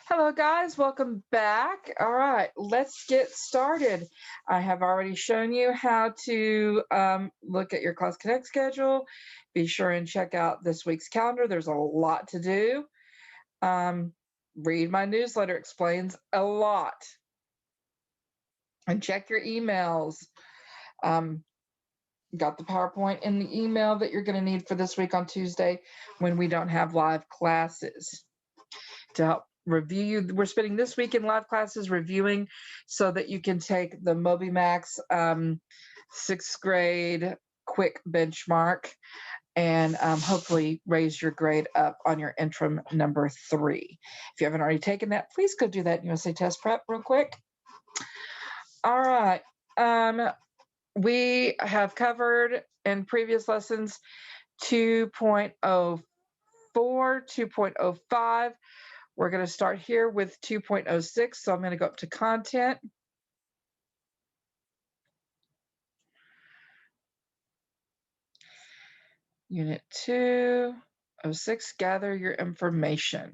Hello, guys. Welcome back. All right, let's get started. I have already shown you how to look at your Class Connect schedule. Be sure and check out this week's calendar. There's a lot to do. Um, read my newsletter, explains a lot. And check your emails. Got the PowerPoint in the email that you're going to need for this week on Tuesday when we don't have live classes. To help review you, we're spending this week in live classes reviewing so that you can take the MobyMax 6th grade quick benchmark and hopefully raise your grade up on your interim number 3. If you haven't already taken that, please go do that in USA Test Prep real quick. All right. We have covered in previous lessons 2.04, 2.05. We're going to start here with 2.06. So I'm going to go up to content. Unit 206, gather your information.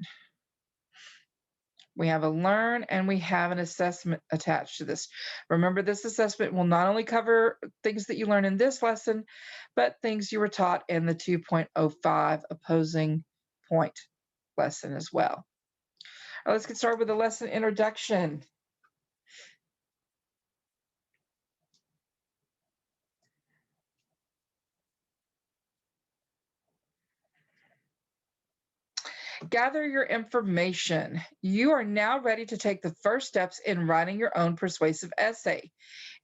We have a learn and we have an assessment attached to this. Remember, this assessment will not only cover things that you learn in this lesson, but things you were taught in the 2.05 opposing point lesson as well. All right, let's get started with the lesson introduction. Gather your information. You are now ready to take the first steps in writing your own persuasive essay.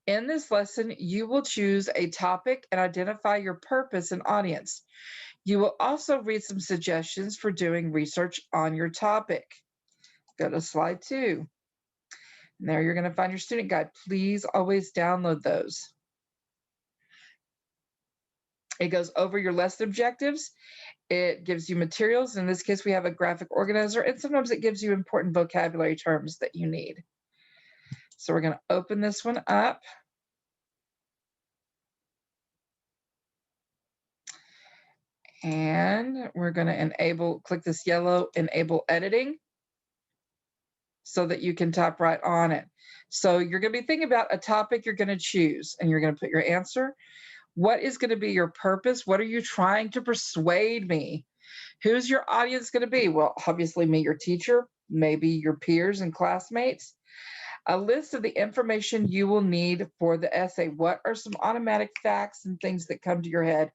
In this lesson, you will choose a topic and identify your purpose and audience. You will also read some suggestions for doing research on your topic. Go to slide 2. And there you're going to find your student guide. Please always download those. It goes over your lesson objectives. It gives you materials. In this case, we have a graphic organizer, and sometimes it gives you important vocabulary terms that you need. So we're going to open this one up. And we're going to click this yellow enable editing so that you can type right on it. So you're going to be thinking about a topic you're going to choose, and you're going to put your answer. What is going to be your purpose? What are you trying to persuade me? Who's your audience going to be? Well, obviously me, your teacher, maybe your peers and classmates. A list of the information you will need for the essay. What are some automatic facts and things that come to your head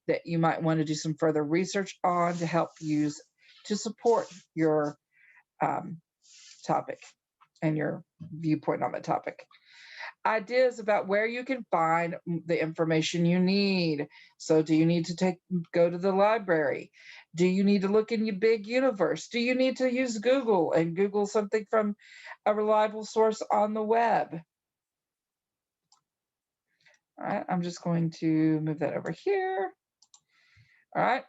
that you might want to do some further research on to help use to support your topic and your viewpoint on the topic? Ideas about where you can find the information you need. So do you need to go to the library? Do you need to look in your big universe? Do you need to use Google and Google something from a reliable source on the web? All right, I'm just going to move that over here. All right.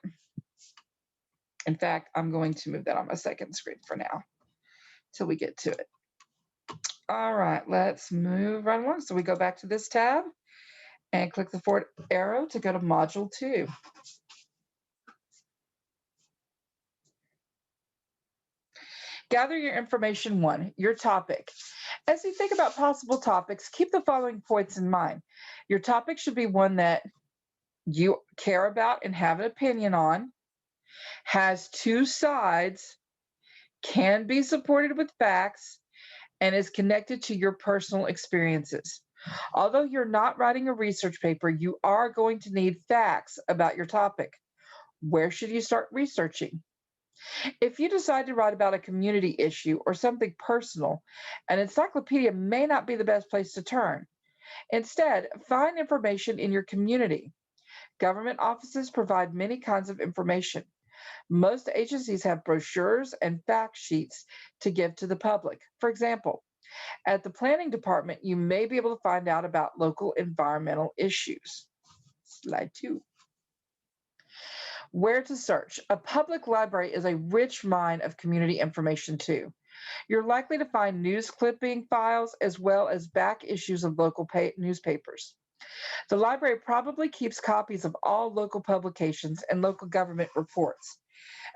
In fact, I'm going to move that on my second screen for now till we get to it. All right, let's move right along. So we go back to this tab and click the forward arrow to go to Module 2. Gather your information 1, your topic. As you think about possible topics, keep the following points in mind. Your topic should be one that you care about and have an opinion on, has 2 sides, can be supported with facts, and is connected to your personal experiences. Although you're not writing a research paper, you are going to need facts about your topic. Where should you start researching? If you decide to write about a community issue or something personal, an encyclopedia may not be the best place to turn. Instead, find information in your community. Government offices provide many kinds of information. Most agencies have brochures and fact sheets to give to the public. For example, at the planning department, you may be able to find out about local environmental issues. Slide 2. Where to search? A public library is a rich mine of community information too. You're likely to find news clipping files as well as back issues of local newspapers. The library probably keeps copies of all local publications and local government reports.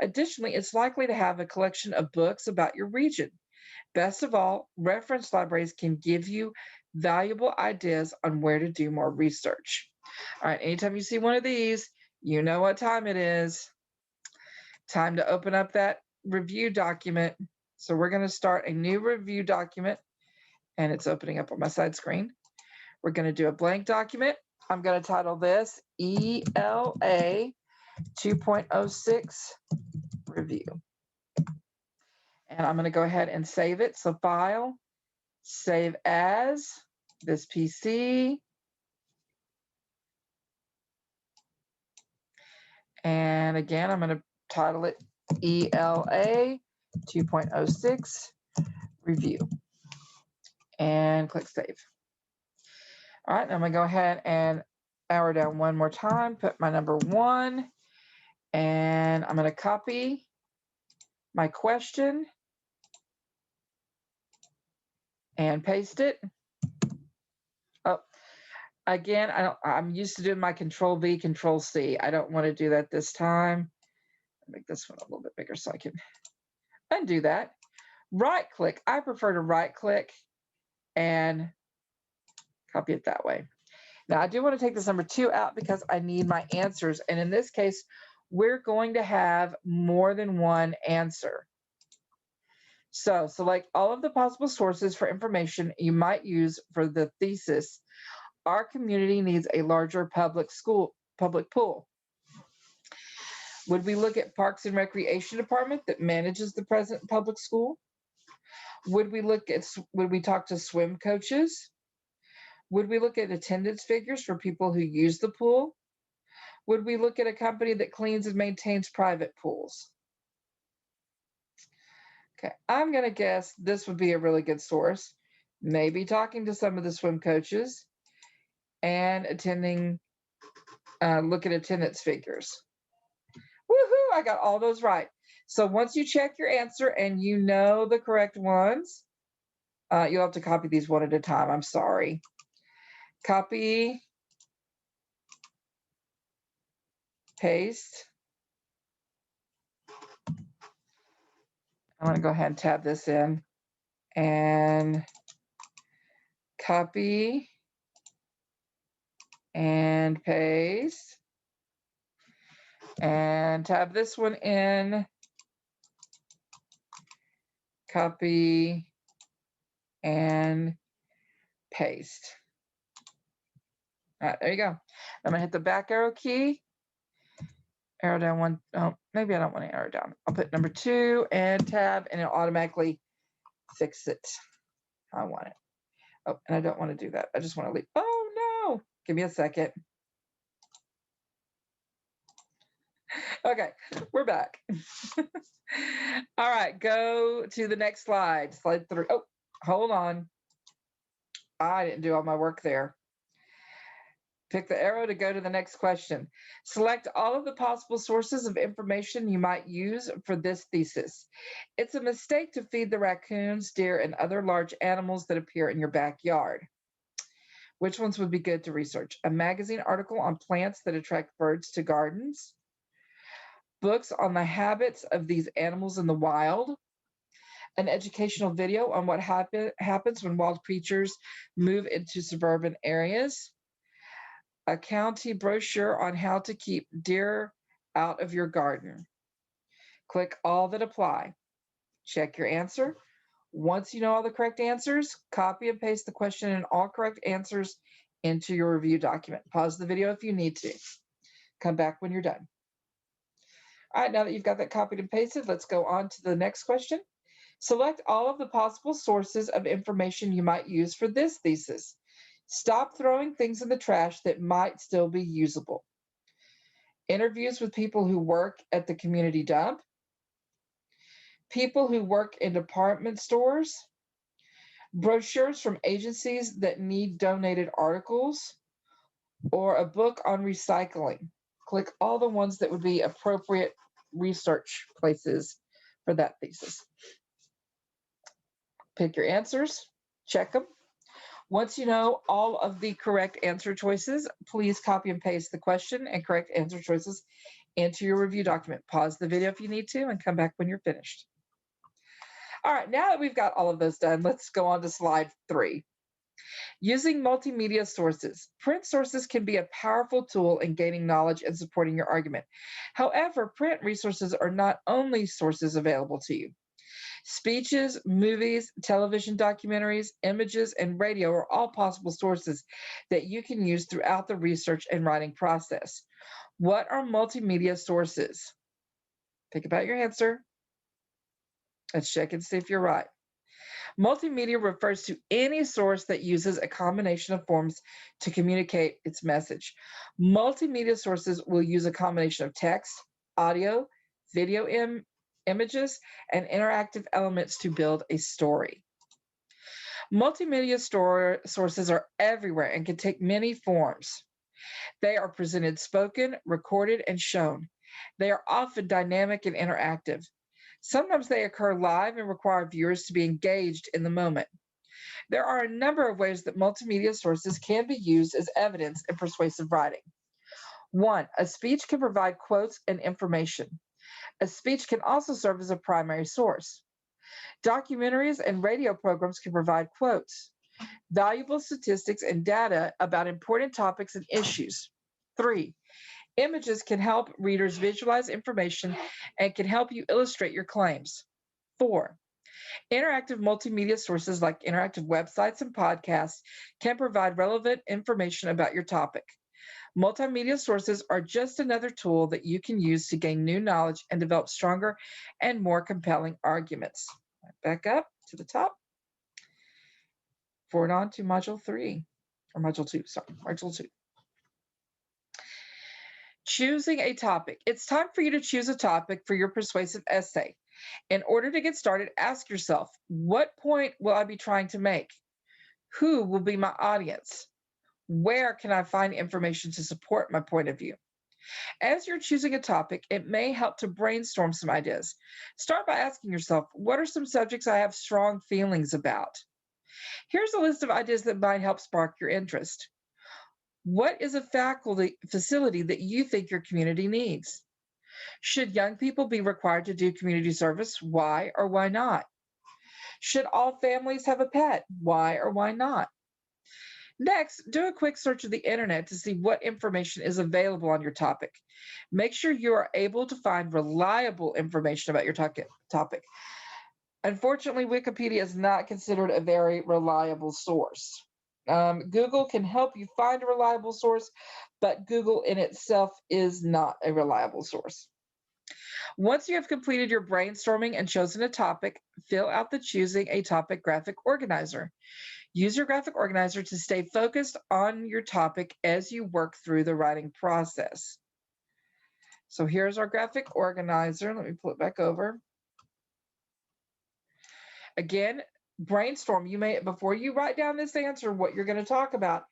Additionally, it's likely to have a collection of books about your region. Best of all, reference libraries can give you valuable ideas on where to do more research. All right, anytime you see one of these, you know what time it is. Time to open up that review document. So we're going to start a new review document, and it's opening up on my side screen. We're going to do a blank document. I'm going to title this ELA 2.06 review. And I'm going to go ahead and save it. So file, save as, this PC. And again, I'm going to title it ELA 2.06 review. And click save. All right, I'm going to go ahead and arrow down one more time, put my number 1, and I'm going to copy my question and paste it. Oh, again, I'm used to doing my Control V, Control C. I don't want to do that this time. I'll make this one a little bit bigger so I can undo that. Right click. I prefer to right click and copy it that way. Now I do want to take this number 2 out because I need my answers. And in this case, we're going to have more than one answer. So select all of the possible sources for information you might use for the thesis. Our community needs a larger public pool. Would we look at Parks and Recreation Department that manages the present public school? Would we talk to swim coaches? Would we look at attendance figures for people who use the pool? Would we look at a company that cleans and maintains private pools? Okay, I'm going to guess this would be a really good source. Maybe talking to some of the swim coaches and look at attendance figures. Woohoo, I got all those right. So once you check your answer and you know the correct ones, you'll have to copy these one at a time. I'm sorry. Copy, paste. I'm going to go ahead and tab this in and copy and paste and tab this one in, copy and paste. All right, there you go. I'm going to hit the back arrow key, arrow down one. Oh, maybe I don't want to arrow down. I'll put number 2 and tab, and it'll automatically fix it how I want it. Oh, and I don't want to do that. I just want to leave. Oh, no. Give me a second. Okay, we're back. All right, go to the next slide. Slide 3. Oh, hold on. I didn't do all my work there. Pick the arrow to go to the next question. Select all of the possible sources of information you might use for this thesis. It's a mistake to feed the raccoons, deer, and other large animals that appear in your backyard. Which ones would be good to research? A magazine article on plants that attract birds to gardens. Books on the habits of these animals in the wild. An educational video on what happens when wild creatures move into suburban areas. A county brochure on how to keep deer out of your garden. Click all that apply. Check your answer. Once you know all the correct answers, copy and paste the question and all correct answers into your review document. Pause the video if you need to. Come back when you're done. All right, now that you've got that copied and pasted, let's go on to the next question. Select all of the possible sources of information you might use for this thesis. Stop throwing things in the trash that might still be usable. Interviews with people who work at the community dump. People who work in department stores. Brochures from agencies that need donated articles. Or a book on recycling. Click all the ones that would be appropriate research places for that thesis. Pick your answers, check them. Once you know all of the correct answer choices, please copy and paste the question and correct answer choices into your review document. Pause the video if you need to and come back when you're finished. All right, now that we've got all of those done, let's go on to slide 3. Using multimedia sources. Print sources can be a powerful tool in gaining knowledge and supporting your argument. However, print resources are not only sources available to you. Speeches, movies, television documentaries, images, and radio are all possible sources that you can use throughout the research and writing process. What are multimedia sources? Think about your answer. Let's check and see if you're right. Multimedia refers to any source that uses a combination of forms to communicate its message. Multimedia sources will use a combination of text, audio, video images, and interactive elements to build a story. Multimedia sources are everywhere and can take many forms. They are presented spoken, recorded, and shown. They are often dynamic and interactive. Sometimes they occur live and require viewers to be engaged in the moment. There are a number of ways that multimedia sources can be used as evidence in persuasive writing. 1, a speech can provide quotes and information. A speech can also serve as a primary source. Documentaries and radio programs can provide quotes, valuable statistics, and data about important topics and issues. 3, images can help readers visualize information and can help you illustrate your claims. 4, interactive multimedia sources like interactive websites and podcasts can provide relevant information about your topic. Multimedia sources are just another tool that you can use to gain new knowledge and develop stronger and more compelling arguments. Back up to the top. Forward on to module 3, or module 2, sorry, module 2. Choosing a topic. It's time for you to choose a topic for your persuasive essay. In order to get started, ask yourself, what point will I be trying to make? Who will be my audience? Where can I find information to support my point of view? As you're choosing a topic, it may help to brainstorm some ideas. Start by asking yourself, what are some subjects I have strong feelings about? Here's a list of ideas that might help spark your interest. What is a facility that you think your community needs? Should young people be required to do community service? Why or why not? Should all families have a pet? Why or why not? Next, do a quick search of the internet to see what information is available on your topic. Make sure you are able to find reliable information about your topic. Unfortunately, Wikipedia is not considered a very reliable source. Google can help you find a reliable source, but Google in itself is not a reliable source. Once you have completed your brainstorming and chosen a topic, fill out the Choosing a Topic graphic organizer. Use your graphic organizer to stay focused on your topic as you work through the writing process. So here's our graphic organizer. Let me pull it back over. Again, brainstorm. You may, before you write down this answer, what you're going to talk about,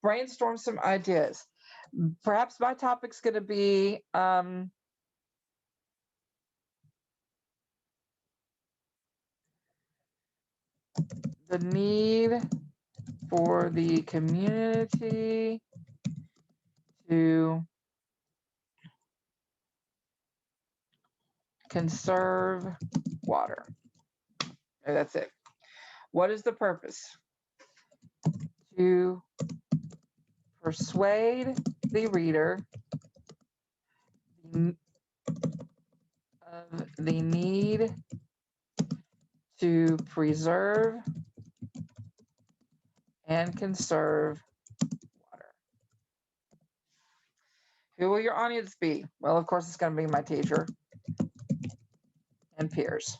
brainstorm some ideas. Perhaps my topic's going to be the need for the community to conserve water. Okay, that's it. What is the purpose? To persuade the reader of the need to preserve and conserve water. Who will your audience be? Well, of course, it's going to be my teacher and peers.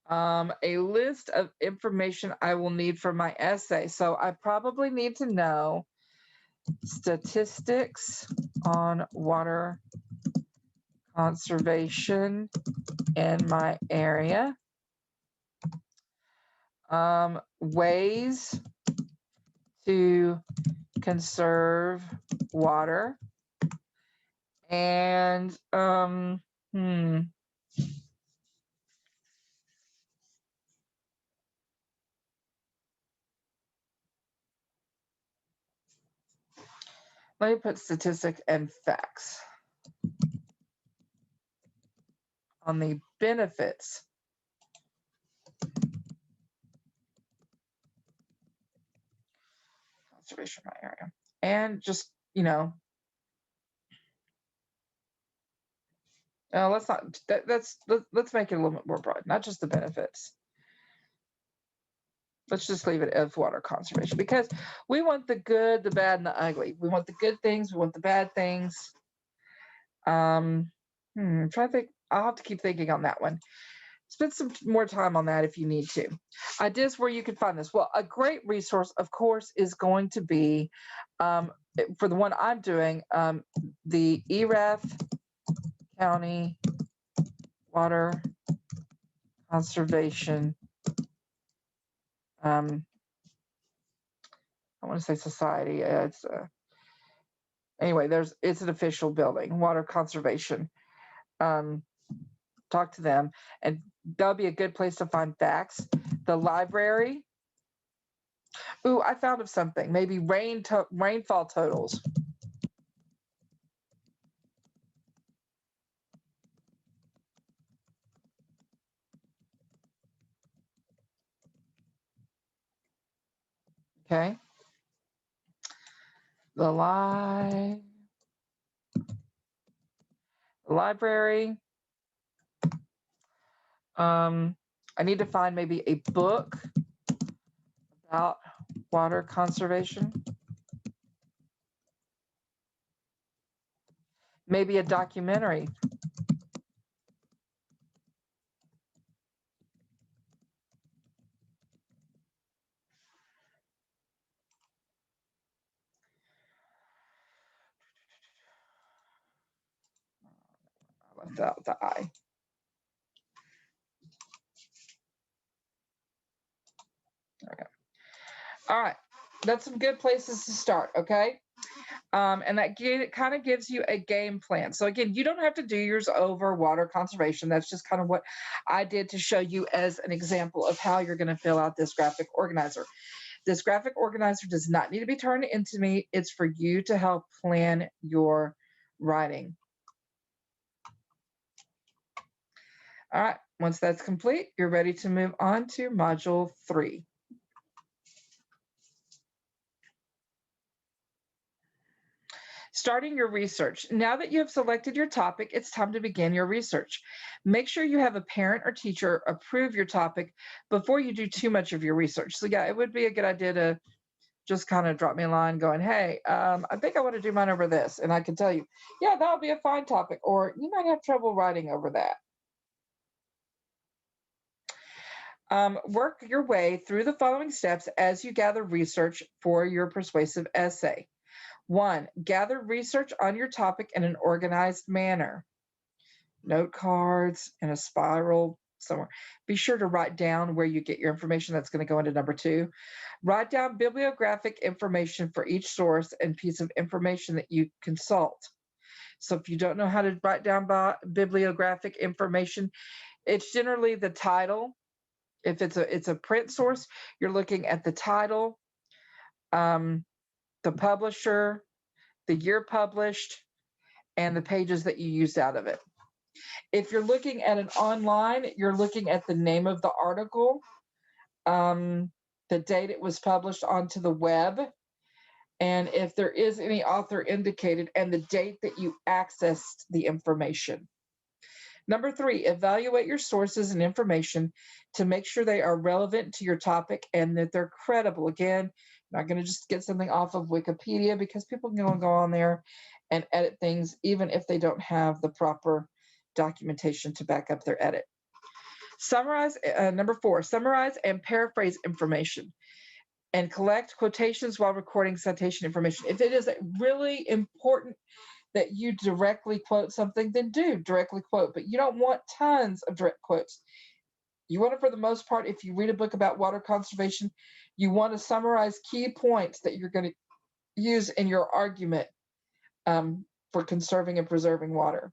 A list of information I will need for my essay. So I probably need to know statistics on water conservation in my area, ways to conserve water, and Let me put statistics and facts on the benefits conservation of my area. And just, let's not, let's make it a little bit more broad, not just the benefits. Let's just leave it as water conservation, because we want the good, the bad, and the ugly. We want the good things, we want the bad things. Try to think. I'll have to keep thinking on that one. Spend some more time on that if you need to. Ideas where you can find this. Well, a great resource, of course, is going to be, for the one I'm doing, the Erath County Water Conservation, I want to say society. Anyway, it's an official building, water conservation. Talk to them, and that'll be a good place to find facts. The library. Ooh, I thought of something. Maybe rainfall totals. Okay. The library. I need to find maybe a book about water conservation. Maybe a documentary. I left out the I. Okay. All right. That's some good places to start, okay? And that kind of gives you a game plan. So again, you don't have to do yours over water conservation. That's just kind of what I did to show you as an example of how you're going to fill out this graphic organizer. This graphic organizer does not need to be turned into me. It's for you to help plan your writing. All right, once that's complete, you're ready to move on to Module 3. Starting your research. Now that you have selected your topic, it's time to begin your research. Make sure you have a parent or teacher approve your topic before you do too much of your research. So yeah, it would be a good idea to just kind of drop me a line going, hey, I think I want to do mine over this. And I can tell you, yeah, that would be a fine topic, or you might have trouble writing over that. Work your way through the following steps as you gather research for your persuasive essay. 1, gather research on your topic in an organized manner. Note cards in a spiral somewhere. Be sure to write down where you get your information. That's going to go into number 2. Write down bibliographic information for each source and piece of information that you consult. So if you don't know how to write down bibliographic information, it's generally the title. If it's a print source, you're looking at the title, the publisher, the year published, and the pages that you used out of it. If you're looking at an online, you're looking at the name of the article, the date it was published onto the web, and if there is any author indicated, and the date that you accessed the information. Number 3, evaluate your sources and information to make sure they are relevant to your topic and that they're credible. Again, you're not going to just get something off of Wikipedia, because people can go on there and edit things even if they don't have the proper documentation to back up their edit. Summarize. Number 4, summarize and paraphrase information and collect quotations while recording citation information. If it is really important that you directly quote something, then do directly quote, but you don't want tons of direct quotes. You want it, for the most part, if you read a book about water conservation, you want to summarize key points that you're going to use in your argument for conserving and preserving water.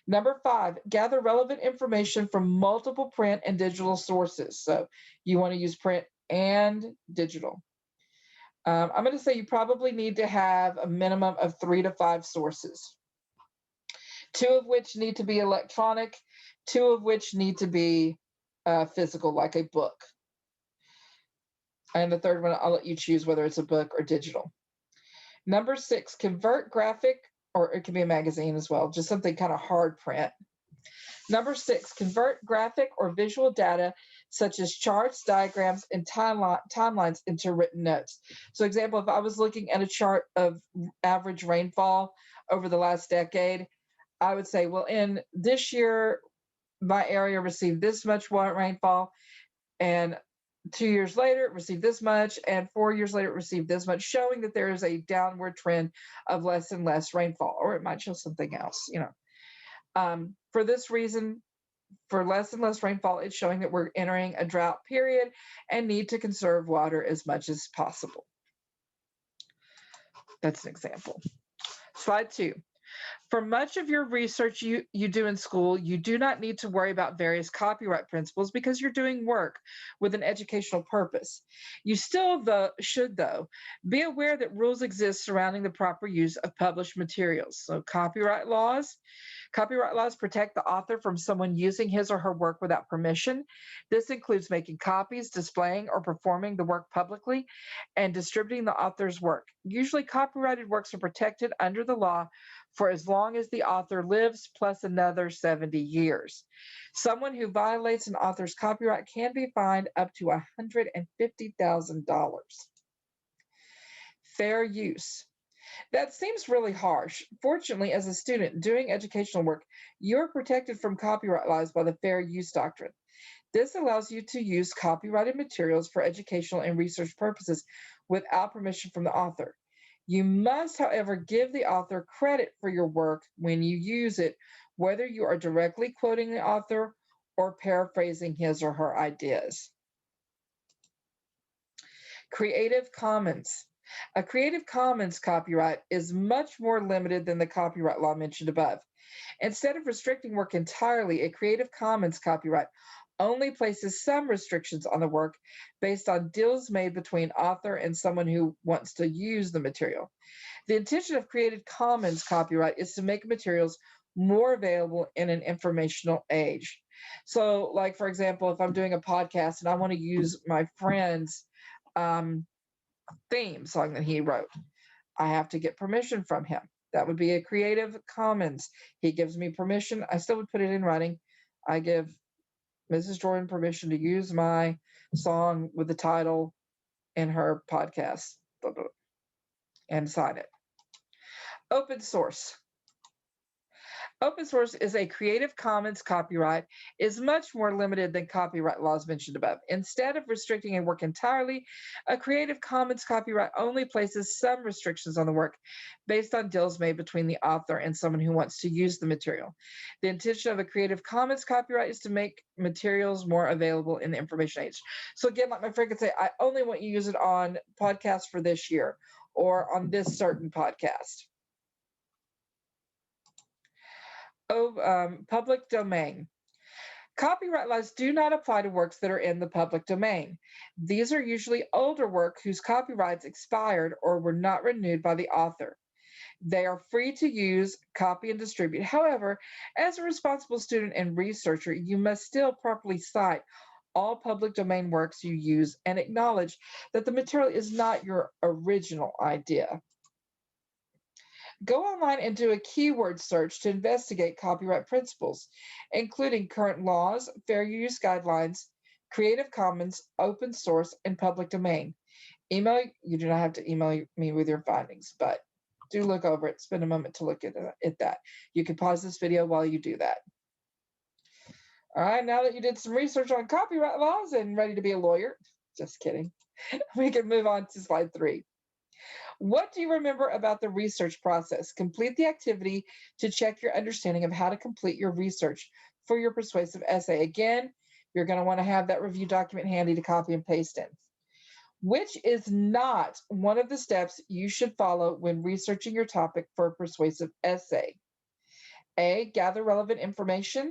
Number 5, gather relevant information from multiple print and digital sources. So you want to use print and digital. I'm going to say you probably need to have a minimum of 3 to 5 sources, 2 of which need to be electronic, 2 of which need to be physical, like a book. And the third one, I'll let you choose whether it's a book or digital. Number 6, convert graphic, or it can be a magazine as well, just something kind of hard print. Number 6, convert graphic or visual data such as charts, diagrams, and timelines into written notes. So example, if I was looking at a chart of average rainfall over the last decade, I would say, well, in this year, my area received this much rainfall, and 2 years later, it received this much, and 4 years later, it received this much, showing that there is a downward trend of less and less rainfall, or it might show something else, For this reason, for less and less rainfall, it's showing that we're entering a drought period and need to conserve water as much as possible. That's an example. Slide 2. For much of your research you do in school, you do not need to worry about various copyright principles because you're doing work with an educational purpose. You still should, though, be aware that rules exist surrounding the proper use of published materials. So copyright laws protect the author from someone using his or her work without permission. This includes making copies, displaying or performing the work publicly, and distributing the author's work. Usually copyrighted works are protected under the law for as long as the author lives, plus another 70 years. Someone who violates an author's copyright can be fined up to $150,000. Fair use. That seems really harsh. Fortunately, as a student doing educational work, you're protected from copyright laws by the fair use doctrine. This allows you to use copyrighted materials for educational and research purposes without permission from the author. You must, however, give the author credit for your work when you use it, whether you are directly quoting the author or paraphrasing his or her ideas. Creative Commons. A Creative Commons copyright is much more limited than the copyright law mentioned above. Instead of restricting work entirely, a Creative Commons copyright only places some restrictions on the work based on deals made between author and someone who wants to use the material. The intention of Creative Commons copyright is to make materials more available in an informational age. So, like, for example, if I'm doing a podcast and I want to use my friend's theme song that he wrote, I have to get permission from him. That would be a Creative Commons. He gives me permission. I still would put it in writing. I give Mrs. Jordan permission to use my song with the title in her podcast, blah, blah, and sign it. Open source. Open source is a Creative Commons copyright is much more limited than copyright laws mentioned above. Instead of restricting a work entirely, a Creative Commons copyright only places some restrictions on the work based on deals made between the author and someone who wants to use the material. The intention of a Creative Commons copyright is to make materials more available in the information age. So again, like my friend could say, I only want you to use it on podcasts for this year or on this certain podcast. Public domain. Copyright laws do not apply to works that are in the public domain. These are usually older work whose copyrights expired or were not renewed by the author. They are free to use, copy, and distribute. However, as a responsible student and researcher, you must still properly cite all public domain works you use and acknowledge that the material is not your original idea. Go online and do a keyword search to investigate copyright principles, including current laws, fair use guidelines, Creative Commons, open source, and public domain. You do not have to email me with your findings, but do look over it. Spend a moment to look at that. You can pause this video while you do that. All right, now that you did some research on copyright laws and ready to be a lawyer, just kidding, we can move on to slide 3. What do you remember about the research process? Complete the activity to check your understanding of how to complete your research for your persuasive essay. Again, you're going to want to have that review document handy to copy and paste in. Which is not one of the steps you should follow when researching your topic for a persuasive essay? A, gather relevant information.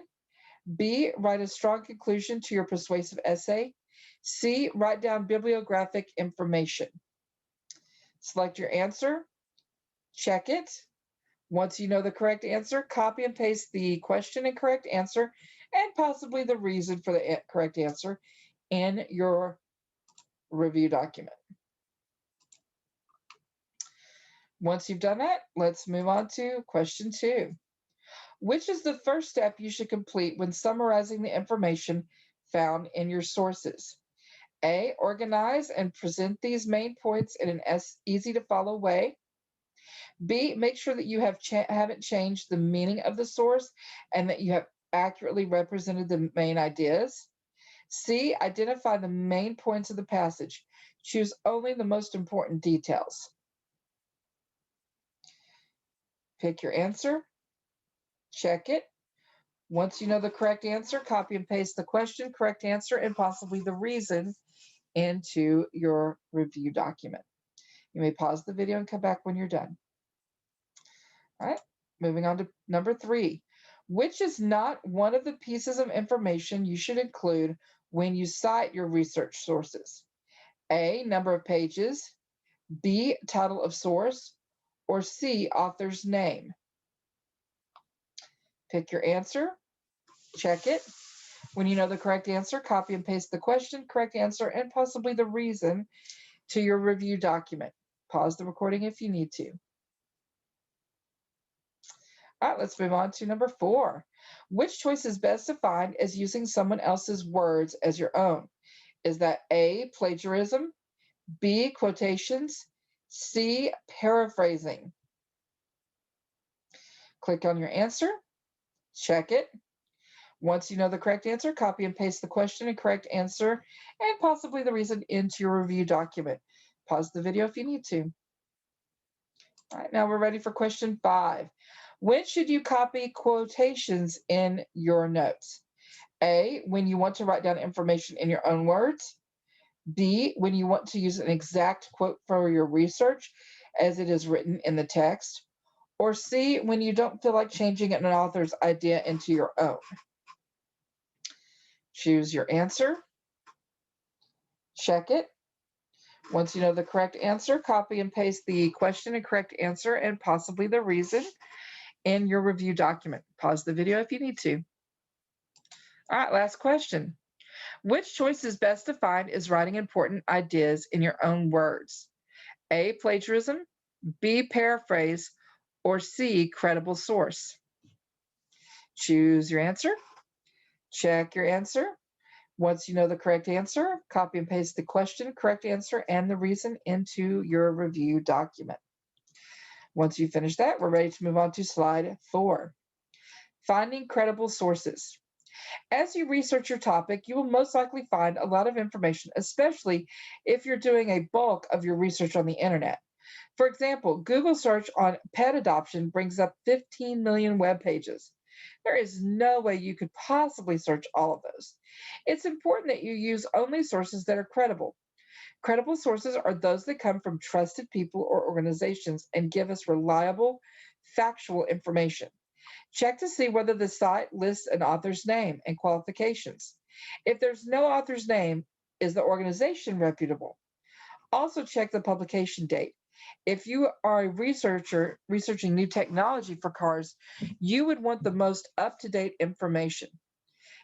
B, write a strong conclusion to your persuasive essay. C, write down bibliographic information. Select your answer, check it. Once you know the correct answer, copy and paste the question and correct answer and possibly the reason for the correct answer in your review document. Once you've done that, let's move on to question 2. Which is the first step you should complete when summarizing the information found in your sources? A, organize and present these main points in an easy to follow way. B, make sure that you haven't changed the meaning of the source and that you have accurately represented the main ideas. C, identify the main points of the passage. Choose only the most important details. Pick your answer, check it. Once you know the correct answer, copy and paste the question, correct answer, and possibly the reason into your review document. You may pause the video and come back when you're done. All right, moving on to number 3. Which is not one of the pieces of information you should include when you cite your research sources? A, number of pages, B, title of source, or C, author's name? Pick your answer, check it. When you know the correct answer, copy and paste the question, correct answer, and possibly the reason to your review document. Pause the recording if you need to. All right, let's move on to number 4. Which choice is best defined as using someone else's words as your own? Is that A, plagiarism, B, quotations, C, paraphrasing? Click on your answer, check it. Once you know the correct answer, copy and paste the question and correct answer and possibly the reason into your review document. Pause the video if you need to. All right, now we're ready for question 5. When should you copy quotations in your notes? A, when you want to write down information in your own words. B, when you want to use an exact quote for your research as it is written in the text. Or C, when you don't feel like changing an author's idea into your own. Choose your answer, check it. Once you know the correct answer, copy and paste the question and correct answer and possibly the reason in your review document. Pause the video if you need to. All right, last question. Which choice is best defined as writing important ideas in your own words? A, plagiarism, B, paraphrase, or C, credible source? Choose your answer, check your answer. Once you know the correct answer, copy and paste the question, correct answer, and the reason into your review document. Once you finish that, we're ready to move on to slide 4. Finding credible sources. As you research your topic, you will most likely find a lot of information, especially if you're doing a bulk of your research on the internet. For example, Google search on pet adoption brings up 15 million web pages. There is no way you could possibly search all of those. It's important that you use only sources that are credible. Credible sources are those that come from trusted people or organizations and give us reliable, factual information. Check to see whether the site lists an author's name and qualifications. If there's no author's name, is the organization reputable? Also check the publication date. If you are a researcher researching new technology for cars, you would want the most up-to-date information.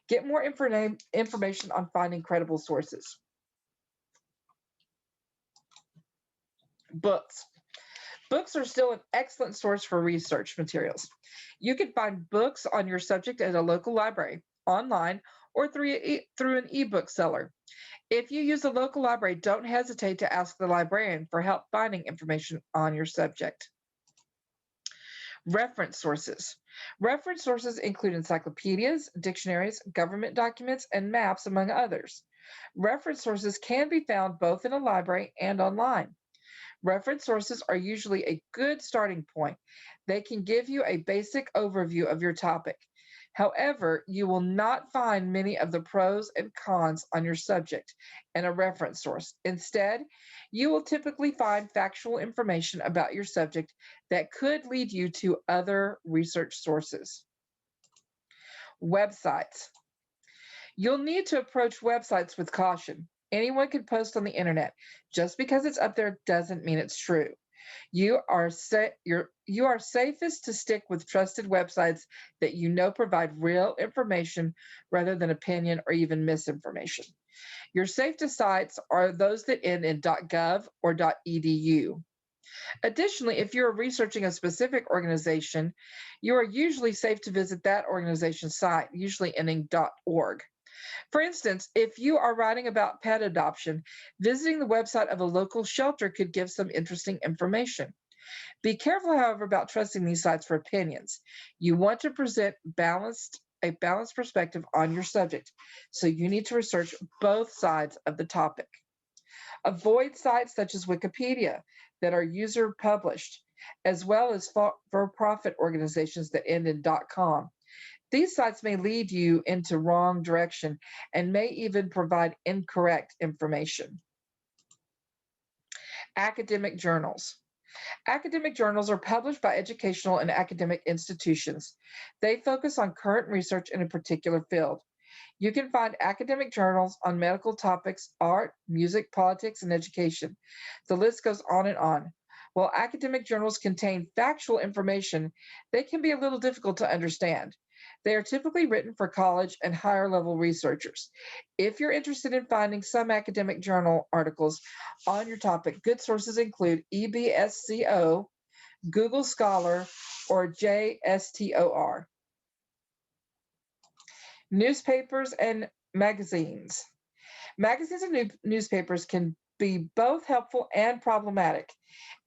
Get more information on finding credible sources. Books. Books are still an excellent source for research materials. You can find books on your subject at a local library, online, or through an ebook seller. If you use a local library, don't hesitate to ask the librarian for help finding information on your subject. Reference sources. Reference sources include encyclopedias, dictionaries, government documents, and maps, among others. Reference sources can be found both in a library and online. Reference sources are usually a good starting point. They can give you a basic overview of your topic. However, you will not find many of the pros and cons on your subject in a reference source. Instead, you will typically find factual information about your subject that could lead you to other research sources. Websites. You'll need to approach websites with caution. Anyone can post on the internet. Just because it's up there doesn't mean it's true. You are safest to stick with trusted websites that you know provide real information rather than opinion or even misinformation. Your safest sites are those that end in .gov or .edu. Additionally, if you're researching a specific organization, you are usually safe to visit that organization's site, usually ending .org. For instance, if you are writing about pet adoption, visiting the website of a local shelter could give some interesting information. Be careful, however, about trusting these sites for opinions. You want to present a balanced perspective on your subject, so you need to research both sides of the topic. Avoid sites such as Wikipedia that are user published, as well as for-profit organizations that end in .com. These sites may lead you into wrong direction and may even provide incorrect information. Academic journals. Academic journals are published by educational and academic institutions. They focus on current research in a particular field. You can find academic journals on medical topics, art, music, politics, and education. The list goes on and on. While academic journals contain factual information, they can be a little difficult to understand. They are typically written for college and higher level researchers. If you're interested in finding some academic journal articles on your topic, good sources include EBSCO, Google Scholar, or JSTOR. Newspapers and magazines. Magazines and newspapers can be both helpful and problematic.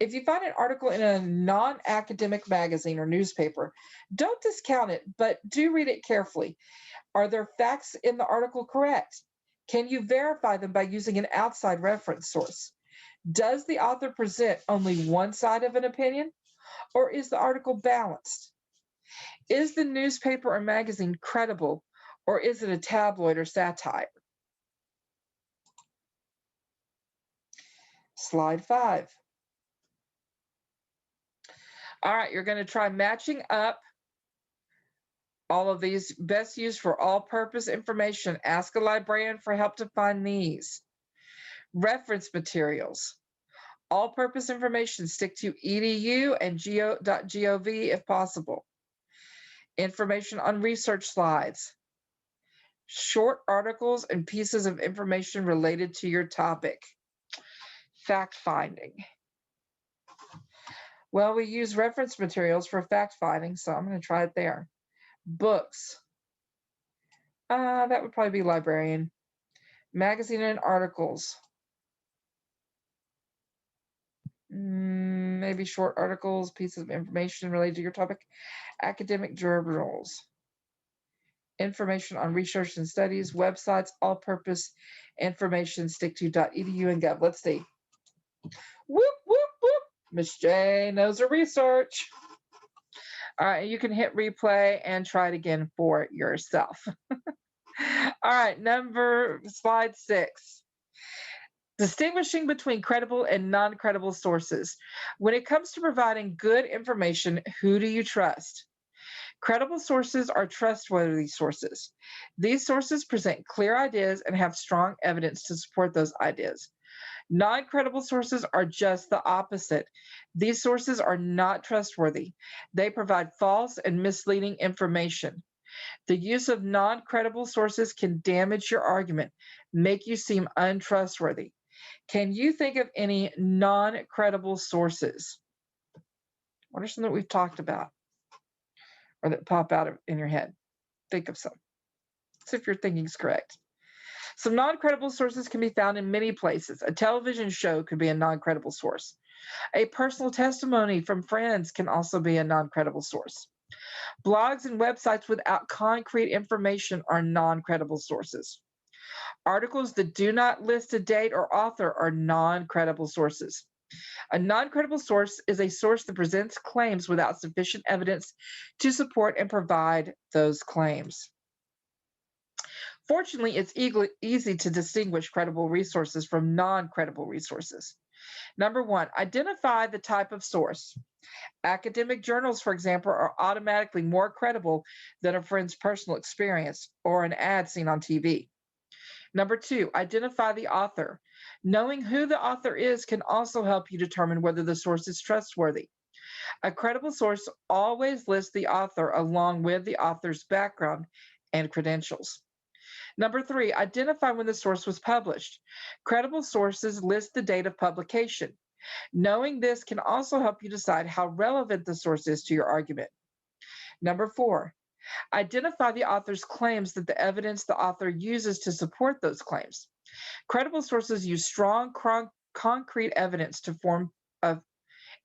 If you find an article in a non-academic magazine or newspaper, don't discount it, but do read it carefully. Are there facts in the article correct? Can you verify them by using an outside reference source? Does the author present only one side of an opinion, or is the article balanced? Is the newspaper or magazine credible, or is it a tabloid or satire? Slide 5. All right, you're going to try matching up all of these. Best used for all-purpose information. Ask a librarian for help to find these. Reference materials. All-purpose information, stick to edu and .gov if possible. Information on research slides. Short articles and pieces of information related to your topic. Fact-finding. Well, we use reference materials for fact-finding, so I'm going to try it there. Books. That would probably be librarian. Magazine and articles. Maybe short articles, pieces of information related to your topic. Academic journals. Information on research and studies, websites, all-purpose information, stick to .edu and gov. Let's see. Whoop, whoop, whoop. Miss J knows her research. All right, you can hit replay and try it again for yourself. All right, slide 6. Distinguishing between credible and non-credible sources. When it comes to providing good information, who do you trust? Credible sources are trustworthy sources. These sources present clear ideas and have strong evidence to support those ideas. Non-credible sources are just the opposite. These sources are not trustworthy. They provide false and misleading information. The use of non-credible sources can damage your argument, make you seem untrustworthy. Can you think of any non-credible sources? What are some that we've talked about or that pop out in your head? Think of some. See if your thinking is correct. Some non-credible sources can be found in many places. A television show could be a non-credible source. A personal testimony from friends can also be a non-credible source. Blogs and websites without concrete information are non-credible sources. Articles that do not list a date or author are non-credible sources. A non-credible source is a source that presents claims without sufficient evidence to support and provide those claims. Fortunately, it's easy to distinguish credible resources from non-credible resources. Number 1, identify the type of source. Academic journals, for example, are automatically more credible than a friend's personal experience or an ad seen on TV. Number 2, identify the author. Knowing who the author is can also help you determine whether the source is trustworthy. A credible source always lists the author along with the author's background and credentials. Number 3, identify when the source was published. Credible sources list the date of publication. Knowing this can also help you decide how relevant the source is to your argument. Number 4, identify the author's claims that the evidence the author uses to support those claims. Credible sources use strong, concrete evidence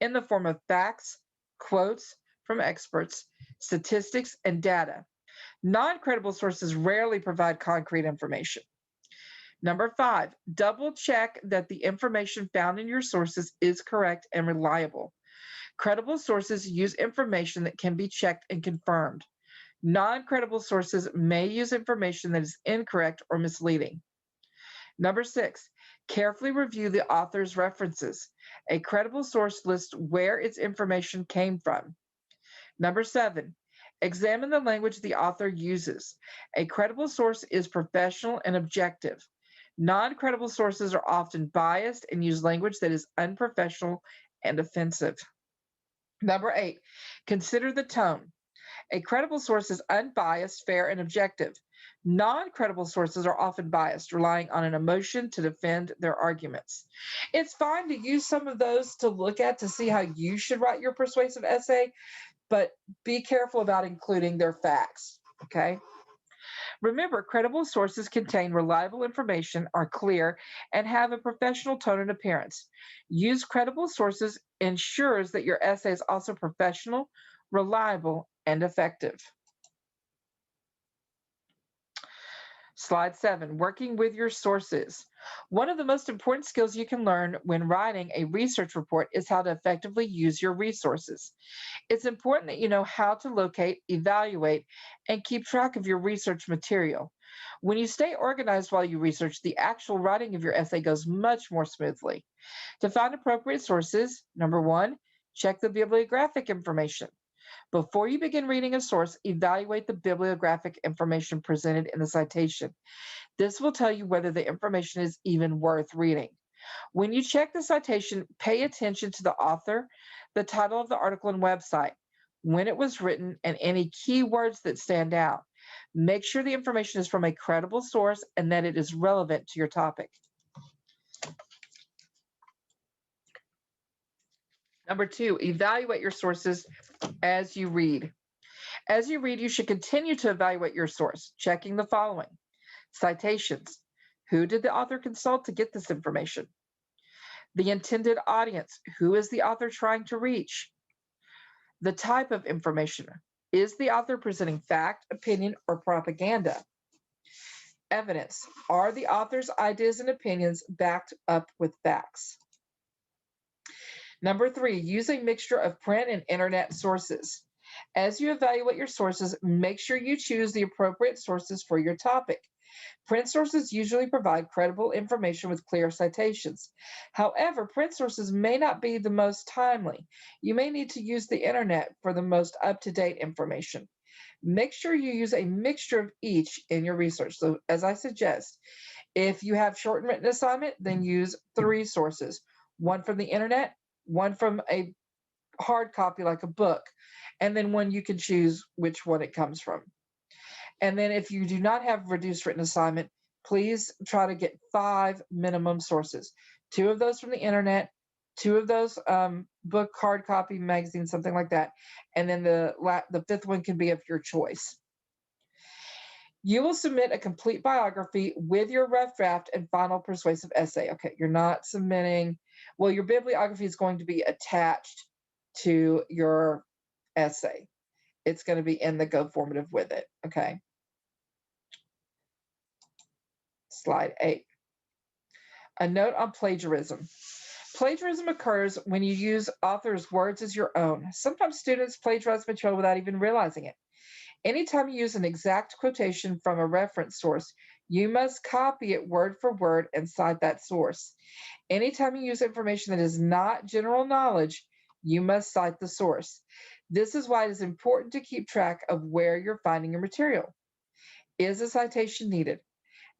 in the form of facts, quotes from experts, statistics, and data. Non-credible sources rarely provide concrete information. Number 5, double check that the information found in your sources is correct and reliable. Credible sources use information that can be checked and confirmed. Non-credible sources may use information that is incorrect or misleading. Number 6, carefully review the author's references. A credible source lists where its information came from. Number 7, examine the language the author uses. A credible source is professional and objective. Non-credible sources are often biased and use language that is unprofessional and offensive. Number 8, consider the tone. A credible source is unbiased, fair, and objective. Non-credible sources are often biased, relying on an emotion to defend their arguments. It's fine to use some of those to look at to see how you should write your persuasive essay, but be careful about including their facts, okay? Remember, credible sources contain reliable information, are clear, and have a professional tone and appearance. Use credible sources ensures that your essay is also professional, reliable, and effective. Slide 7, working with your sources. One of the most important skills you can learn when writing a research report is how to effectively use your resources. It's important that you know how to locate, evaluate, and keep track of your research material. When you stay organized while you research, the actual writing of your essay goes much more smoothly. To find appropriate sources, number 1, check the bibliographic information. Before you begin reading a source, evaluate the bibliographic information presented in the citation. This will tell you whether the information is even worth reading. When you check the citation, pay attention to the author, the title of the article and website, when it was written, and any key words that stand out. Make sure the information is from a credible source and that it is relevant to your topic. Number 2, evaluate your sources as you read. As you read, you should continue to evaluate your source, checking the following. Citations. Who did the author consult to get this information? The intended audience. Who is the author trying to reach? The type of information. Is the author presenting fact, opinion, or propaganda? Evidence. Are the author's ideas and opinions backed up with facts? Number 3, use a mixture of print and internet sources. As you evaluate your sources, make sure you choose the appropriate sources for your topic. Print sources usually provide credible information with clear citations. However, print sources may not be the most timely. You may need to use the internet for the most up-to-date information. Make sure you use a mixture of each in your research. So, as I suggest, if you have shortened written assignment, then use 3 sources, one from the internet, one from a hard copy like a book, and then one you can choose which one it comes from. And then if you do not have reduced written assignment, please try to get 5 minimum sources. 2 of those from the internet, 2 of those book, hard copy, magazine, something like that. And then the 5th one can be of your choice. You will submit a complete biography with your rough draft and final persuasive essay. Okay, you're not submitting, well, your bibliography is going to be attached to your essay. It's going to be in the Go formative with it, okay? Slide 8. A note on plagiarism. Plagiarism occurs when you use author's words as your own. Sometimes students plagiarize material without even realizing it. Anytime you use an exact quotation from a reference source, you must copy it word for word and cite that source. Anytime you use information that is not general knowledge, you must cite the source. This is why it is important to keep track of where you're finding your material. Is a citation needed?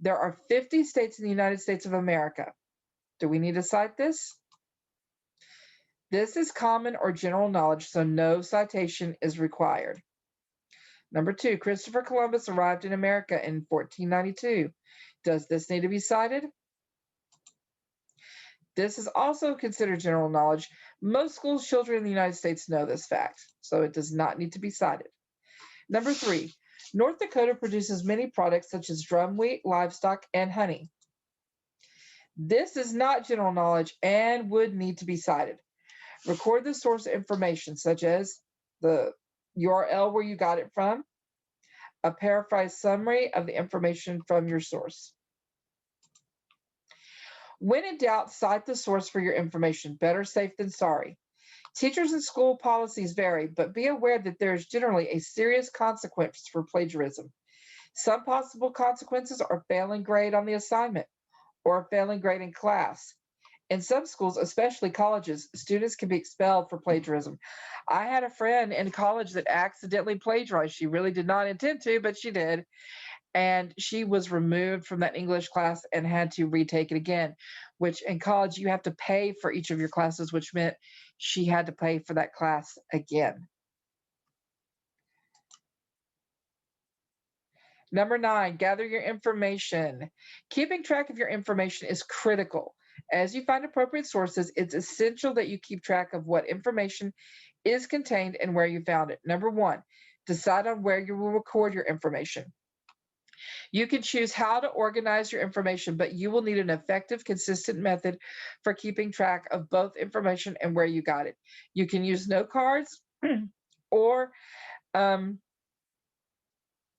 There are 50 states in the United States of America. Do we need to cite this? This is common or general knowledge, so no citation is required. Number 2, Christopher Columbus arrived in America in 1492. Does this need to be cited? This is also considered general knowledge. Most school children in the United States know this fact, so it does not need to be cited. Number 3, North Dakota produces many products such as drum wheat, livestock, and honey. This is not general knowledge and would need to be cited. Record the source information, such as the URL where you got it from, a paraphrased summary of the information from your source. When in doubt, cite the source for your information. Better safe than sorry. Teachers and school policies vary, but be aware that there is generally a serious consequence for plagiarism. Some possible consequences are failing grade on the assignment or a failing grade in class. In some schools, especially colleges, students can be expelled for plagiarism. I had a friend in college that accidentally plagiarized. She really did not intend to, but she did. And she was removed from that English class and had to retake it again, which in college you have to pay for each of your classes, which meant she had to pay for that class again. Number 9, gather your information. Keeping track of your information is critical. As you find appropriate sources, it's essential that you keep track of what information is contained and where you found it. Number 1, decide on where you will record your information. You can choose how to organize your information, but you will need an effective, consistent method for keeping track of both information and where you got it. You can use note cards or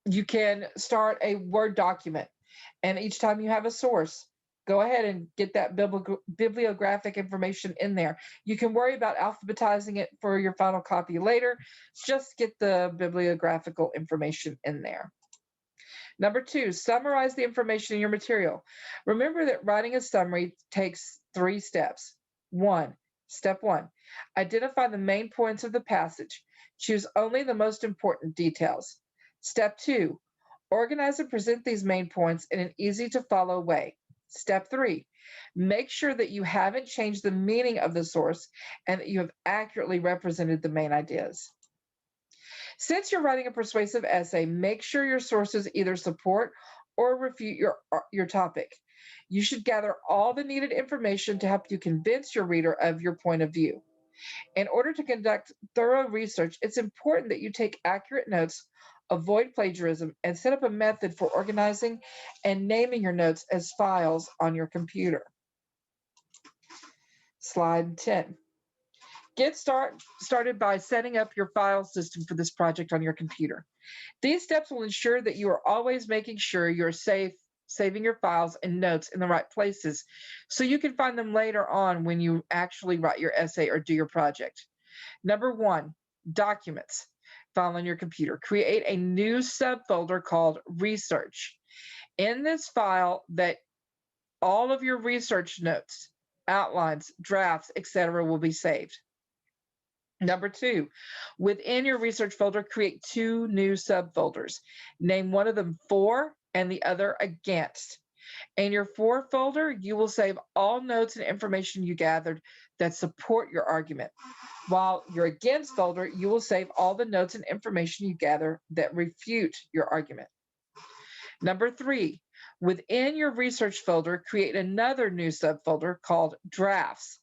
you can start a Word document. And each time you have a source, go ahead and get that bibliographic information in there. You can worry about alphabetizing it for your final copy later. Just get the bibliographical information in there. Number 2, summarize the information in your material. Remember that writing a summary takes 3 steps. Step 1, identify the main points of the passage. Choose only the most important details. Step 2, organize and present these main points in an easy to follow way. Step 3, make sure that you haven't changed the meaning of the source and that you have accurately represented the main ideas. Since you're writing a persuasive essay, make sure your sources either support or refute your topic. You should gather all the needed information to help you convince your reader of your point of view. In order to conduct thorough research, it's important that you take accurate notes, avoid plagiarism, and set up a method for organizing and naming your notes as files on your computer. Slide 10. Get started by setting up your file system for this project on your computer. These steps will ensure that you are always making sure you're saving your files and notes in the right places so you can find them later on when you actually write your essay or do your project. Number 1, documents. File on your computer. Create a new subfolder called research. In this file, that all of your research notes, outlines, drafts, etc. will be saved. Number 2, within your research folder, create 2 new subfolders. Name one of them for and the other against. In your for folder, you will save all notes and information you gathered that support your argument. While your against folder, you will save all the notes and information you gather that refute your argument. Number 3, within your research folder, create another new subfolder called drafts.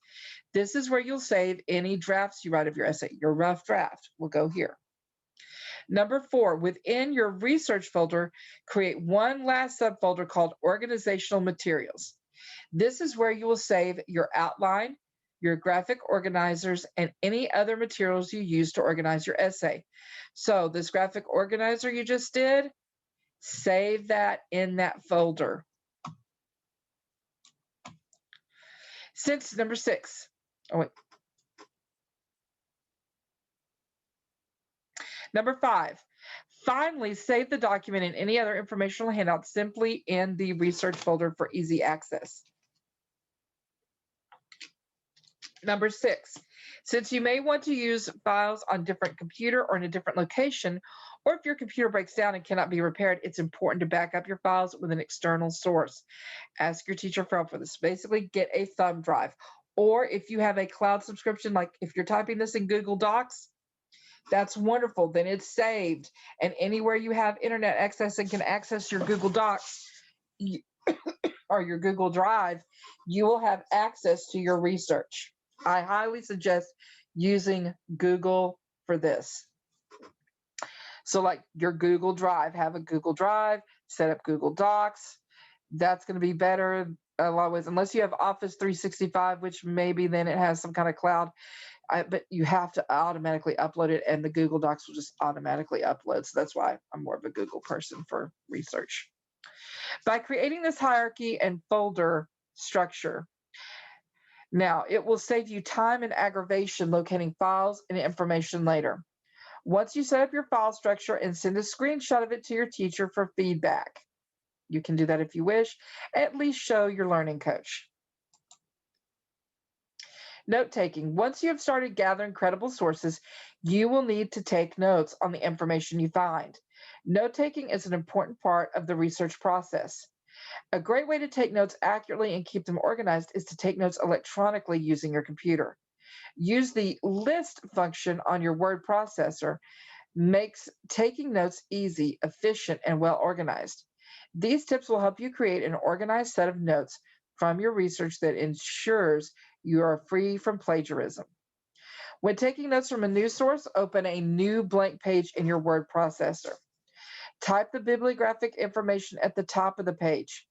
This is where you'll save any drafts you write of your essay. Your rough draft will go here. Number 4, within your research folder, create one last subfolder called organizational materials. This is where you will save your outline, your graphic organizers, and any other materials you use to organize your essay. So this graphic organizer you just did, save that in that folder. Since number 6, Number 5, finally, save the document and any other informational handout simply in the research folder for easy access. Number 6, since you may want to use files on different computer or in a different location, Or if your computer breaks down and cannot be repaired, it's important to back up your files with an external source. Ask your teacher for help for this. Basically, get a thumb drive. Or if you have a cloud subscription, like if you're typing this in Google Docs, that's wonderful. Then it's saved. And anywhere you have internet access and can access your Google Docs or your Google Drive, you will have access to your research. I highly suggest using Google for this. So like your Google Drive, have a Google Drive, set up Google Docs. That's going to be better a lot of ways, unless you have Office 365, which maybe then it has some kind of cloud. But you have to automatically upload it, and the Google Docs will just automatically upload. So that's why I'm more of a Google person for research. By creating this hierarchy and folder structure, now it will save you time and aggravation locating files and information later. Once you set up your file structure and send a screenshot of it to your teacher for feedback, you can do that if you wish, at least show your learning coach. Note taking. Once you have started gathering credible sources, you will need to take notes on the information you find. Note taking is an important part of the research process. A great way to take notes accurately and keep them organized is to take notes electronically using your computer. Use the list function on your word processor. Makes taking notes easy, efficient, and well organized. These tips will help you create an organized set of notes from your research that ensures you are free from plagiarism. When taking notes from a news source, open a new blank page in your word processor. Type the bibliographic information at the top of the page.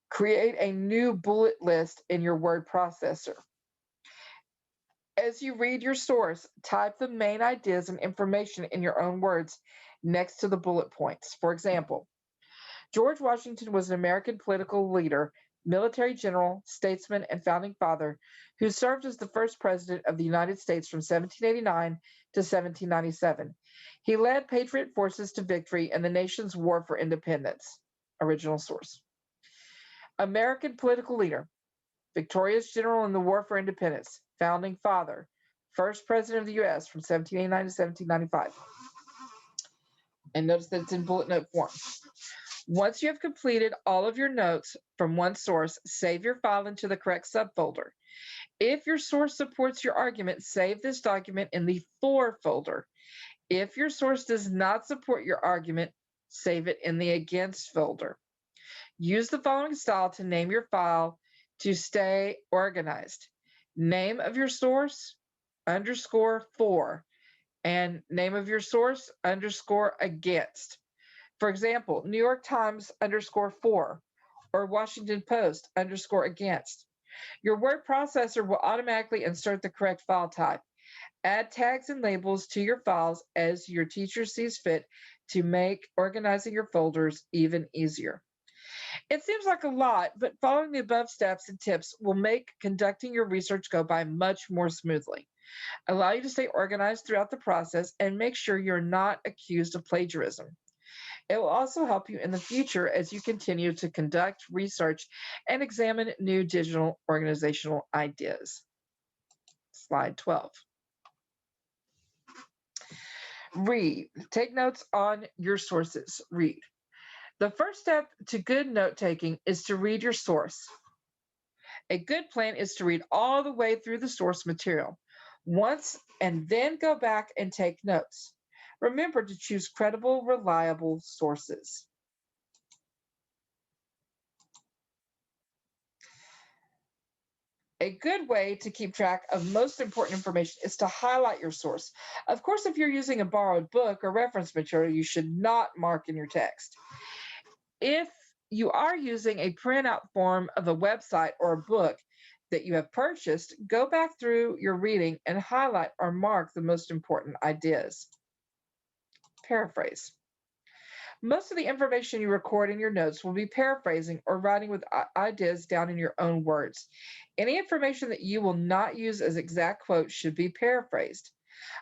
Create a new bullet list in your word processor. As you read your source, type the main ideas and information in your own words next to the bullet points. For example, George Washington was an American political leader, military general, statesman, and founding father who served as the first president of the United States from 1789 to 1797. He led patriot forces to victory in the nation's war for independence. Original source. American political leader, victorious general in the war for independence, founding father, first president of the U.S. from 1789 to 1795. And notice that it's in bullet note form. Once you have completed all of your notes from one source, save your file into the correct subfolder. If your source supports your argument, save this document in the for folder. If your source does not support your argument, save it in the against folder. Use the following style to name your file to stay organized. Name of your source, _for, and name of your source, _against. For example, New York Times _for, or Washington Post _against. Your word processor will automatically insert the correct file type. Add tags and labels to your files as your teacher sees fit to make organizing your folders even easier. It seems like a lot, but following the above steps and tips will make conducting your research go by much more smoothly, allow you to stay organized throughout the process, and make sure you're not accused of plagiarism. It will also help you in the future as you continue to conduct research and examine new digital organizational ideas. Slide 12. Read. Take notes on your sources. Read. The first step to good note-taking is to read your source. A good plan is to read all the way through the source material once and then go back and take notes. Remember to choose credible, reliable sources. A good way to keep track of most important information is to highlight your source. Of course, if you're using a borrowed book or reference material, you should not mark in your text. If you are using a printout form of a website or a book that you have purchased, go back through your reading and highlight or mark the most important ideas. Paraphrase. Most of the information you record in your notes will be paraphrasing or writing with ideas down in your own words. Any information that you will not use as exact quotes should be paraphrased.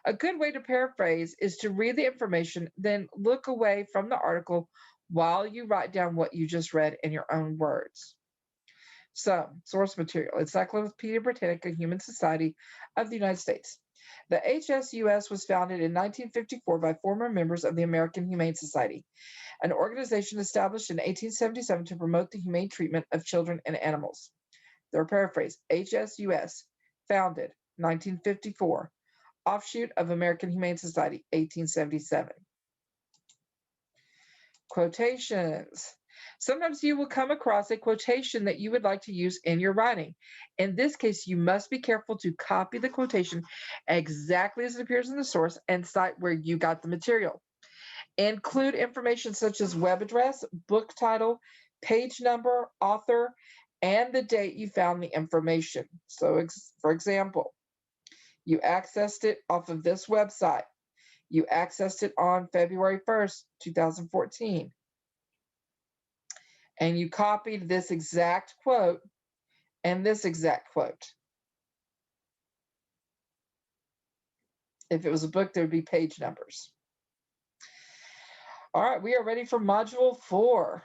A good way to paraphrase is to read the information, then look away from the article while you write down what you just read in your own words. So, source material. Encyclopedia Britannica, Human Society of the United States. The HSUS was founded in 1954 by former members of the American Humane Society, an organization established in 1877 to promote the humane treatment of children and animals. Their paraphrase, HSUS, founded 1954, offshoot of American Humane Society, 1877. Quotations. Sometimes you will come across a quotation that you would like to use in your writing. In this case, you must be careful to copy the quotation exactly as it appears in the source and cite where you got the material. Include information such as web address, book title, page number, author, and the date you found the information. So, for example, you accessed it off of this website. You accessed it on February 1st, 2014. And you copied this exact quote and this exact quote. If it was a book, there would be page numbers. All right, we are ready for Module 4.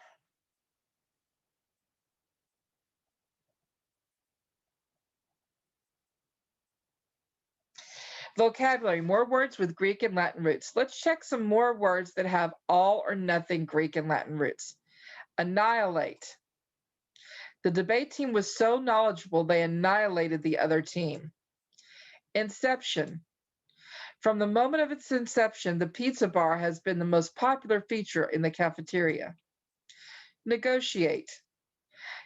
Vocabulary, more words with Greek and Latin roots. Let's check some more words that have all or nothing Greek and Latin roots. Annihilate. The debate team was so knowledgeable they annihilated the other team. Inception. From the moment of its inception, the pizza bar has been the most popular feature in the cafeteria. Negotiate.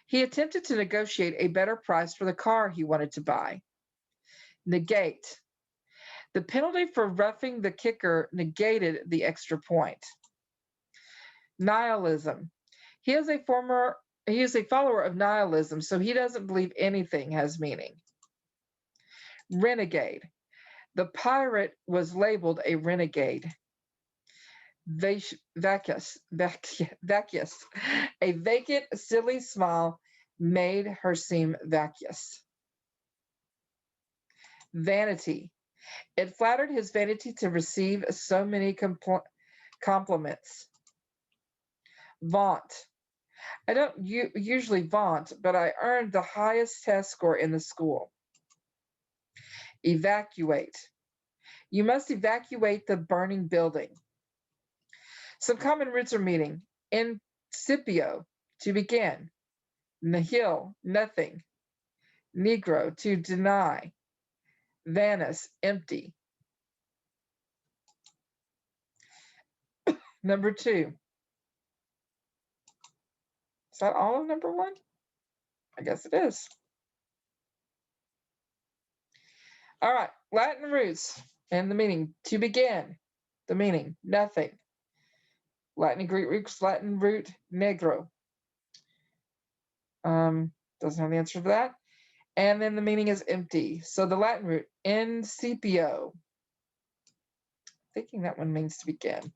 He attempted to negotiate a better price for the car he wanted to buy. Negate. The penalty for roughing the kicker negated the extra point. Nihilism. He is a follower of nihilism, so he doesn't believe anything has meaning. Renegade. The pirate was labeled a renegade. Vacuous. A vacant, silly smile made her seem vacuous. Vanity. It flattered his vanity to receive so many compliments. Vaunt. I don't usually vaunt, but I earned the highest test score in the school. Evacuate. You must evacuate the burning building. Some common roots are meaning. Incipio, to begin. Nihil, nothing. Negro, to deny. Vanus, empty. Number 2. Is that all of number 1? I guess it is. All right, Latin roots and the meaning. To begin, the meaning, nothing. Latin and Greek roots, Latin root, negro. Doesn't have the answer to that. And then the meaning is empty. So the Latin root, incipio. Thinking that one means to begin.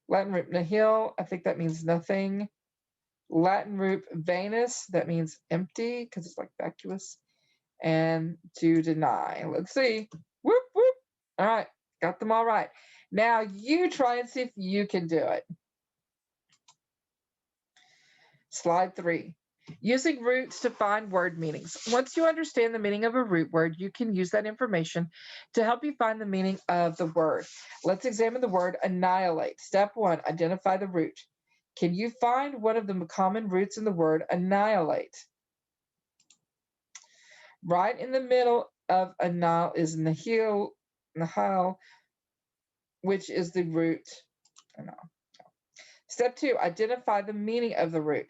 Latin root, nihil, I think that means nothing. Latin root, vanus, that means empty because it's like vacuous. And to deny. Let's see. Whoop, whoop. All right, got them all right. Now you try and see if you can do it. Slide 3. Using roots to find word meanings. Once you understand the meaning of a root word, you can use that information to help you find the meaning of the word. Let's examine the word annihilate. Step 1, identify the root. Can you find one of the common roots in the word annihilate? Right in the middle of annihil is nihil, which is the root. Step 2, identify the meaning of the root.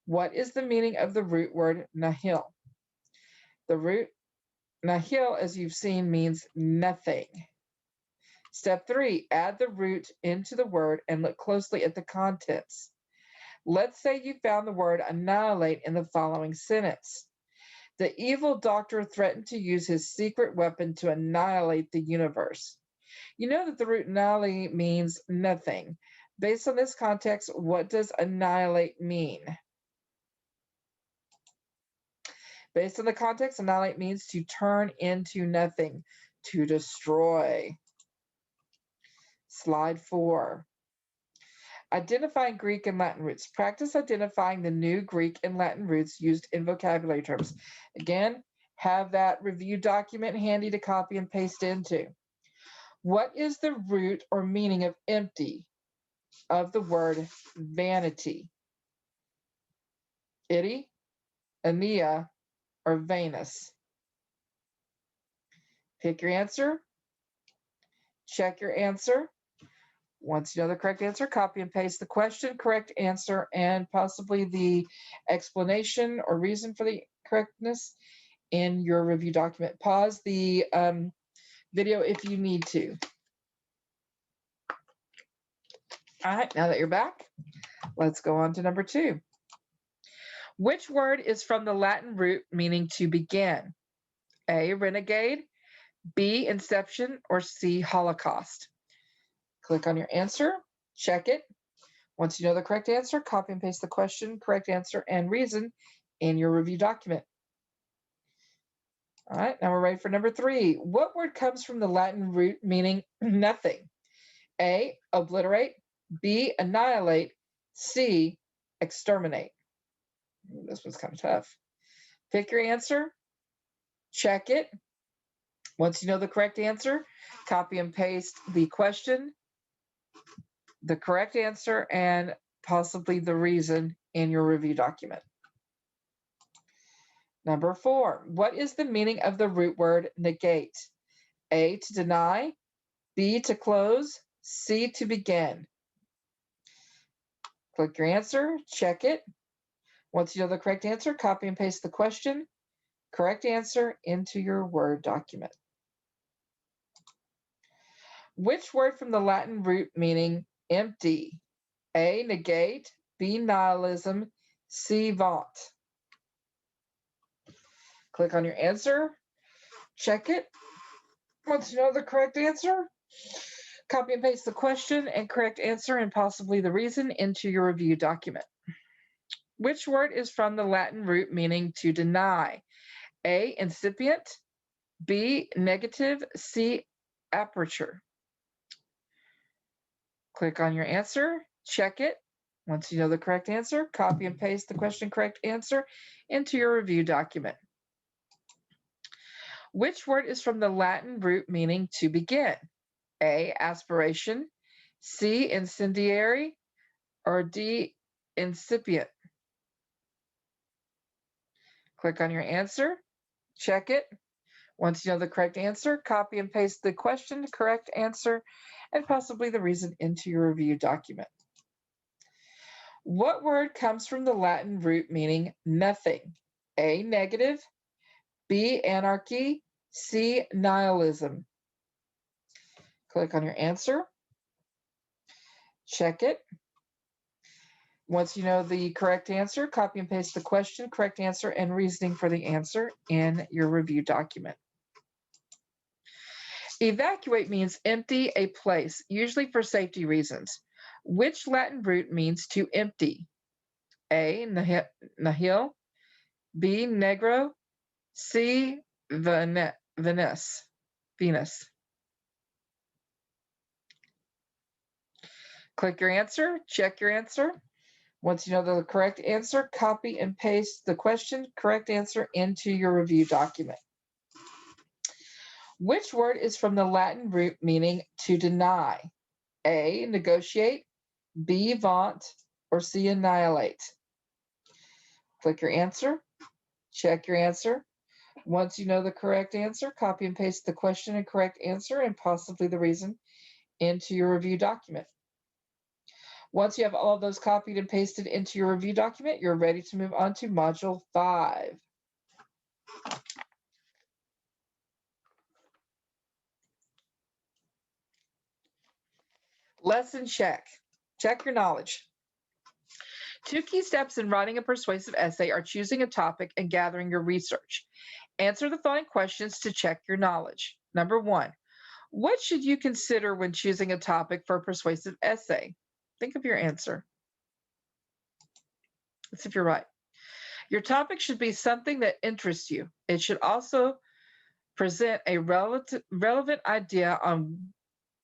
What is the meaning of the root word nihil? The root nihil, as you've seen, means nothing. Step 3, add the root into the word and look closely at the contents. Let's say you found the word annihilate in the following sentence. The evil doctor threatened to use his secret weapon to annihilate the universe. You know that the root annihilate means nothing. Based on this context, what does annihilate mean? Based on the context, annihilate means to turn into nothing, to destroy. Slide 4. Identifying Greek and Latin roots. Practice identifying the new Greek and Latin roots used in vocabulary terms. Again, Have that review document handy to copy and paste into. What is the root or meaning of empty of the word vanity? Itty, Aeneas, or Venus? Pick your answer. Check your answer. Once you know the correct answer, copy and paste the question, correct answer, and possibly the explanation or reason for the correctness in your review document. Pause the video if you need to. All right, now that you're back, let's go on to number 2. Which word is from the Latin root meaning to begin? A, renegade, B, inception, or C, holocaust? Click on your answer, check it. Once you know the correct answer, copy and paste the question, correct answer, and reason in your review document. All right, now we're ready for number 3. What word comes from the Latin root meaning nothing? A, obliterate, B, annihilate, C, exterminate. This one's kind of tough. Pick your answer, check it. Once you know the correct answer, copy and paste the question, the correct answer, and possibly the reason in your review document. Number 4, what is the meaning of the root word negate? A, to deny, B, to close, C, to begin. Click your answer, check it. Once you know the correct answer, copy and paste the question, correct answer into your Word document. Which word from the Latin root meaning empty? A, negate, B, nihilism, C, vaunt. Click on your answer, check it. Once you know the correct answer, copy and paste the question and correct answer and possibly the reason into your review document. Which word is from the Latin root meaning to deny? A, incipient, B, negative, C, aperture. Click on your answer, check it. Once you know the correct answer, copy and paste the question correct answer into your review document. Which word is from the Latin root meaning to begin? A, aspiration, C, incendiary, or D, incipient? Click on your answer, check it. Once you know the correct answer, copy and paste the question, correct answer, and possibly the reason into your review document. What word comes from the Latin root meaning nothing? A, negative, B, anarchy, C, nihilism. Click on your answer, check it. Once you know the correct answer, copy and paste the question, correct answer, and reasoning for the answer in your review document. Evacuate means empty a place, usually for safety reasons. Which Latin root means to empty? A, nihil, B, negro, C, Venus. Click your answer, check your answer. Once you know the correct answer, copy and paste the question, correct answer into your review document. Which word is from the Latin root meaning to deny? A, negotiate, B, vaunt, or C, annihilate? Click your answer, check your answer. Once you know the correct answer, copy and paste the question and correct answer and possibly the reason into your review document. Once you have all of those copied and pasted into your review document, you're ready to move on to Module 5. Lesson check. Check your knowledge. 2 key steps in writing a persuasive essay are choosing a topic and gathering your research. Answer the following questions to check your knowledge. Number 1, what should you consider when choosing a topic for a persuasive essay? Think of your answer. Let's see if you're right. Your topic should be something that interests you. It should also present a relevant idea on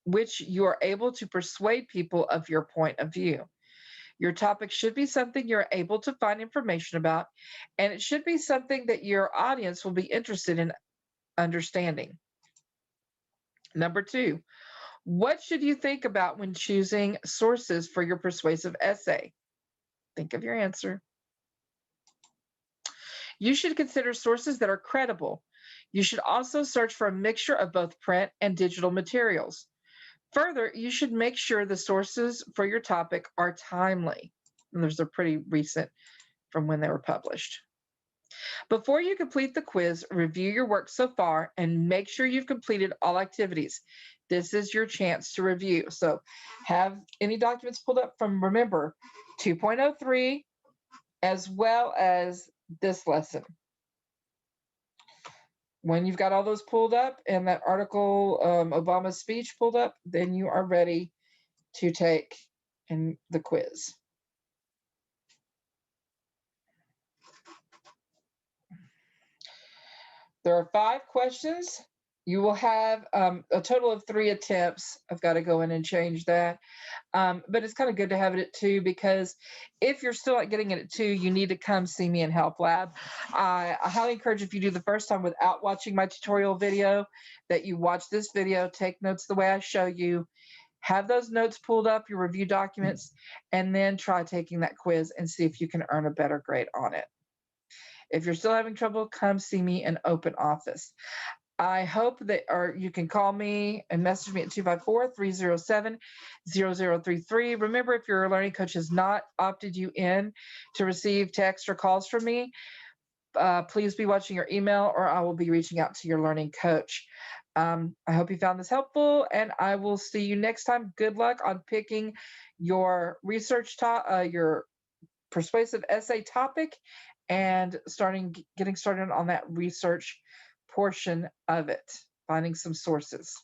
which you are able to persuade people of your point of view. Your topic should be something you're able to find information about, and it should be something that your audience will be interested in understanding. Number 2, what should you think about when choosing sources for your persuasive essay? Think of your answer. You should consider sources that are credible. You should also search for a mixture of both print and digital materials. Further, you should make sure the sources for your topic are timely. And those are pretty recent from when they were published. Before you complete the quiz, review your work so far and make sure you've completed all activities. This is your chance to review. So have any documents pulled up from, remember, 2.03 as well as this lesson. When you've got all those pulled up and that article, Obama's speech pulled up, then you are ready to take in the quiz. There are 5 questions. You will have a total of 3 attempts. I've got to go in and change that. But it's kind of good to have it at 2, because if you're still not getting it at 2, you need to come see me in Help Lab. I highly encourage, if you do the first time without watching my tutorial video, that you watch this video, take notes the way I show you, have those notes pulled up, your review documents, and then try taking that quiz and see if you can earn a better grade on it. If you're still having trouble, come see me in open office. I hope that, or you can call me and message me at 254-307-0033. Remember, if your learning coach has not opted you in to receive text or calls from me, please be watching your email, or I will be reaching out to your learning coach. I hope you found this helpful, and I will see you next time. Good luck on picking your research, your persuasive essay topic, and getting started on that research portion of it, finding some sources.